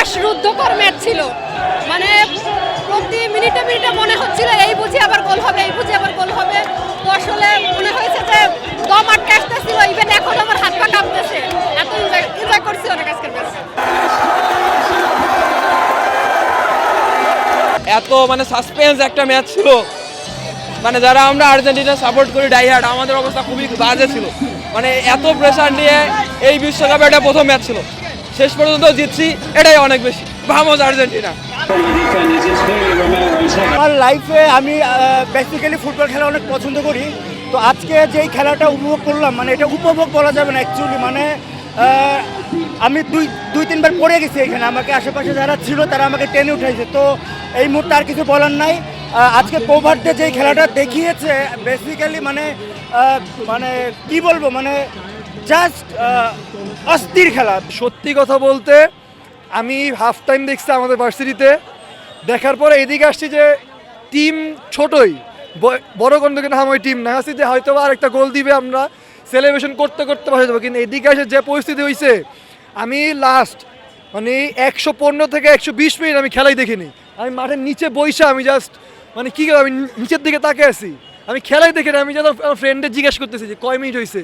শ্বাসরুদ্ধকর ম্যাচ ছিল। মানে প্রতি মিনিটে মিনিটে মনে হচ্ছিল এই বুঝি আবার গোল হবে, এই বুঝি আবার গোল হবে। তো আসলে মনে হয়েছে যে দম আটকে আসতেছিল, ইভেন এখন আমার হাত পা কাঁপতেছে, এত এনজয় করছি অনেক আজকের ম্যাচ। এত মানে সাসপেন্স একটা ম্যাচ ছিল, মানে যারা আমরা আর্জেন্টিনা সাপোর্ট করি ডাইহার্ড, আমাদের অবস্থা খুবই বাজে ছিল। মানে এত প্রেশার নিয়ে এই বিশ্বকাপে এটা প্রথম ম্যাচ ছিল, শেষ পর্যন্ত জিতছি, এটাই অনেক বেশি। Vamos Argentina. আমার লাইফে আমি বেসিক্যালি ফুটবল খেলা অনেক পছন্দ করি। তো আজকে যেই খেলাটা উপভোগ করলাম, মানে এটা উপভোগ বলা যাবে না অ্যাকচুয়ালি, মানে আমি দুই তিনবার পড়ে গেছি এখানে, আমাকে আশেপাশে যারা ছিল তারা আমাকে টেনে উঠাইছে। তো এই মুহূর্তে আর কিছু বলার নাই। আজকে কোভার্টে যেই খেলাটা দেখিয়েছে বেসিক্যালি মানে মানে কি বলবো, মানে জাস্ট অস্থির খেলা। সত্যি কথা বলতে আমি হাফ টাইম দেখছি আমাদের ভার্সিটিতে, দেখার পরে এদিকে আসছি যে টিম ছোটই, বড় কোনো নাম ওই টিম না, আসছি যে হয়তো আর একটা গোল দিবে, আমরা সেলিব্রেশন করতে করতে বসে যাবো। কিন্তু এদিকে এসে যে পরিস্থিতি হয়েছে, আমি লাস্ট মানে 115 থেকে 120 মিনিট আমি খেলাই দেখিনি। আমি মাঠের নিচে বইসা আমি জাস্ট মানে কী আমি নিচের দিকে তাকে আছি, আমি খেলাই দেখি না। আমি যখন আমার ফ্রেন্ডের জিজ্ঞেস করতেছি যে কয় মিনিট হয়েছে,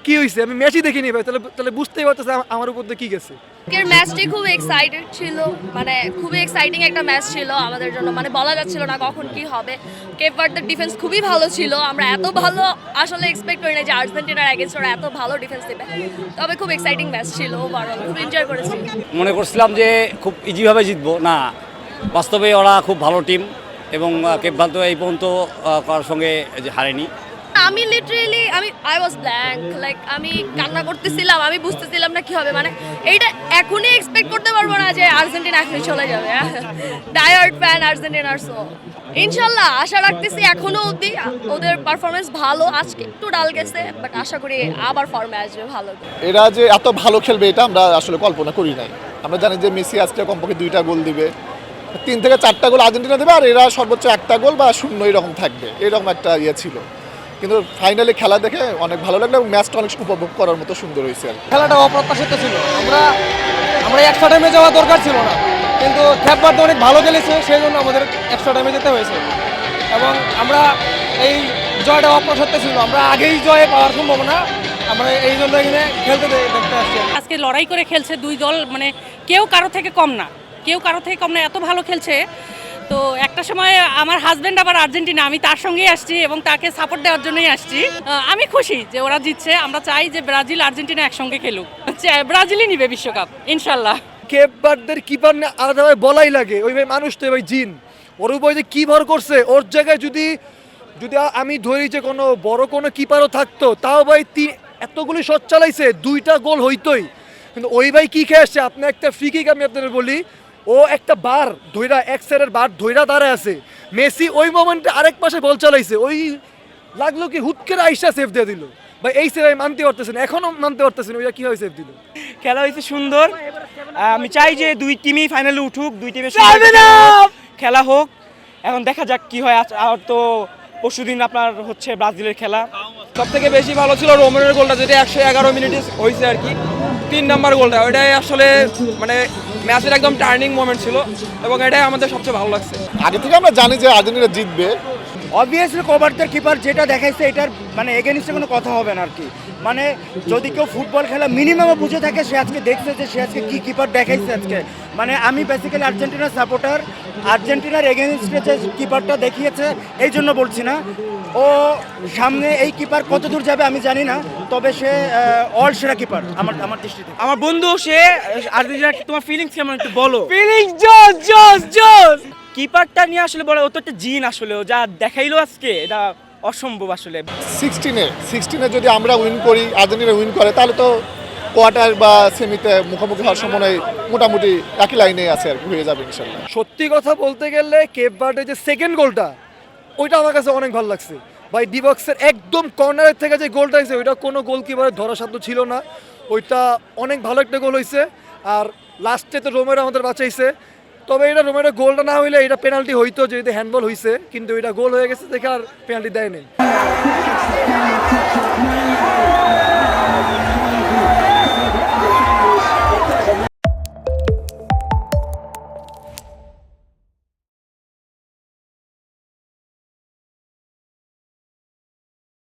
কী হয়েছে, আমি ম্যাচই দেখিনি ভাই। তাহলে বুঝতেই পারতেছে আমার উপর দিয়ে কী গেছে। আজকের ম্যাচটি খুব এক্সাইটেড ছিল, মানে খুবই এক্সাইটিং একটা ম্যাচ ছিল আমাদের জন্য, মানে বলা যাচ্ছিল না কখন কি হবে। কেপ ভার্দের ডিফেন্স খুবই ভালো ছিল, আমরা এত ভালো আসলে এক্সপেক্ট করি না যে আর্জেন্টিনার এগেনস্ট ওরা এত ভালো ডিফেন্স দেবে। তবে খুব এক্সাইটিং ম্যাচ ছিল, ওভারঅল খুব এনজয় করেছি। মনে করছিলাম যে খুব ইজিভাবে জিতবো, না বাস্তবে ওরা খুব ভালো টিম, এবং কেপ ভার্দে এই পর্যন্ত কারোর সঙ্গে যে হারেনি। আমি literally I was blank, like আমি কান্না করতেছিলাম, আমি বুঝতেছিলাম না কি হবে। মানে এইটা এখনই এক্সপেক্ট করতে পারবো না যে আর্জেন্টিনা এখনই চলে যাবে। ডায়ার্ড ফ্যান আর্জেন্টিনার, সো ইনশাল্লাহ আশা রাখতেছি এখনো অবধি ওদের পারফরমেন্স ভালো। আজকে একটু ডাল গেছে, বাট আশা করি আবার ফর্মে আসবে ভালো। এরা যে এত ভালো খেলবে এটা আমরা আসলে কল্পনা করি নাই। আমরা জানি যে মেসি আজকে কমপক্ষে 2টা গোল দিবে, 3 থেকে 4টা গোল আর্জেন্টিনা দেবে, আর এরা সর্বোচ্চ 1টা গোল বা 0 এরকম থাকবে, এরকম একটা ইয়ে ছিল। কিন্তু ফাইনালি খেলা দেখে অনেক ভালো লাগলো এবং ম্যাচটা অনেক উপভোগ করার মতো সুন্দর হয়েছে। খেলাটা অপ্রত্যাশিত ছিল, আমরা এক্সট্রা টাইমে যাওয়া দরকার ছিল না, কিন্তু কেপ ভার্দে অনেক ভালো খেলেছে, সেই জন্য আমাদের এক্সট্রা টাইমে যেতে হয়েছে। এবং আমরা এই জয়টা অপ্রত্যাশিত ছিল, আমরা আগেই জয় পাওয়ার সম্ভাবনা, আমরা এই জন্য এখানে খেলতে দেখতে আসছি। আজকে লড়াই করে খেলছে দুই দল, মানে কেউ কারো থেকে কম না, এত ভালো খেলছে। তো একটা সময় আমার হাজব্যান্ড আবার আর্জেন্টিনা, আমি তার সঙ্গেই আসছি এবং তাকে সাপোর্ট দেওয়ার জন্যই আসছি। আমি খুশি যে ওরা জিতছে, আমরা চাই যে ব্রাজিল আর্জেন্টিনা একসঙ্গে খেলুক, ব্রাজিলই নিবে বিশ্বকাপ ইনশাল্লাহ। কেপ ভার্দের কিপার নিয়ে আলাদাভাবে বলাই লাগে, ওই ভাই মানুষ তো ভাই জিন, ওর উপরে যে কী ভর করছে, ওর জায়গায় যদি আমি ধরি যে কোনো বড় কোনো কিপারও থাকতো, তাও ভাই এতগুলি শট চালাইছে, 2টা গোল হইতোই। কিন্তু ওই ভাই কী খেয়ে আসছে, আপনি একটা ফ্রি কিক আমি আপনাদের বলি, ও একটা বার ধইরা এক সাইডের বার ধইরা দাঁড়ায় আছে, মেসি ওই মোমেন্টে আরেক পাশে বল চালাইছে, ওই লাগলো কি হুট করে আইসা সেফ দিয়ে দিল ভাই। এই সেভ আমি মানতে পারতেছেন, এখনও মানতে পারতেছেন ওইটা কীভাবে সেভ দিল। খেলা হয়েছে সুন্দর, আমি চাই যে দুই টিমই ফাইনালে উঠুক, দুই টিমের খেলা হোক। এখন দেখা যাক কি হয়। আর তো পরশুদিন আপনার হচ্ছে ব্রাজিলের খেলা। সব থেকে বেশি ভালো ছিল রোমেরোর গোলটা, যেটা 111 মিনিটে হয়েছে আর কি, 3 নম্বর গোলটা, ওইটাই আসলে মানে ম্যাচের একদম টার্নিং মোমেন্ট ছিল, এবং এটাই আমাদের সবচেয়ে ভালো লাগছে। আগে থেকে আমরা জানি যে আর্জেন্টিনা জিতবে। অবভিয়াসলি কোভার্দের কিপার যেটা দেখাইছে এটার মানে এগেনস্টে কোনো কথা হবে না আর কি। মানে যদি কেউ ফুটবল খেলা মিনিমামও বুঝে থাকে, সে আজকে দেখছে যে সে আজকে কী কিপার দেখাইছে আজকে। মানে আমি বেসিক্যালি আর্জেন্টিনার সাপোর্টার, আর্জেন্টিনার এগেনস্টে যে কিপারটা দেখিয়েছে এই জন্য বলছি না। ও সামনে এই কিপার কত দূর যাবে আমি জানি না, তবে সে অল সেরা কিপার আমার দৃষ্টিতে। আমার বন্ধু সে আর্জেন্টিনা, তোমার ফিলিংস কেমন একটু বলো। ফিলিংস জোস কিপারটা নিয়ে আসলে বলে ও তো একটা জিন, আসলে ও যা দেখাইলো আজকে এটা অসম্ভব আসলে। 16-এ যদি আমরা উইন করি, আর্জেন্টিনা উইন করে, তাহলে তো কোয়ার্টার বা সেমিতে মুখোমুখি হওয়ার সময় মোটামুটি একই লাইনে আছে আর কি, হয়ে যাবে ইনশাল্লাহ। সত্যি কথা বলতে গেলে কেপ ভার্দের যে সেকেন্ড গোলটা, ওইটা আমার কাছে অনেক ভালো লাগছে ভাই। ডিবক্সের একদম কর্নারের থেকে যে গোলটা হয়েছে, ওইটা কোনো গোলকিপারের ধরার সাধ্য ছিল না, ওইটা অনেক ভালো একটা গোল হয়েছে। আর লাস্টে তো রোমেরো আমাদের বাঁচাইছে, তবে এটা রোমেরো গোলটা না হইলে এটা পেনাল্টি হইতো, যেহেতু হ্যান্ডবল হয়েছে, কিন্তু এটা গোল হয়ে গেছে দেখে আর পেনাল্টি দেয় নাই।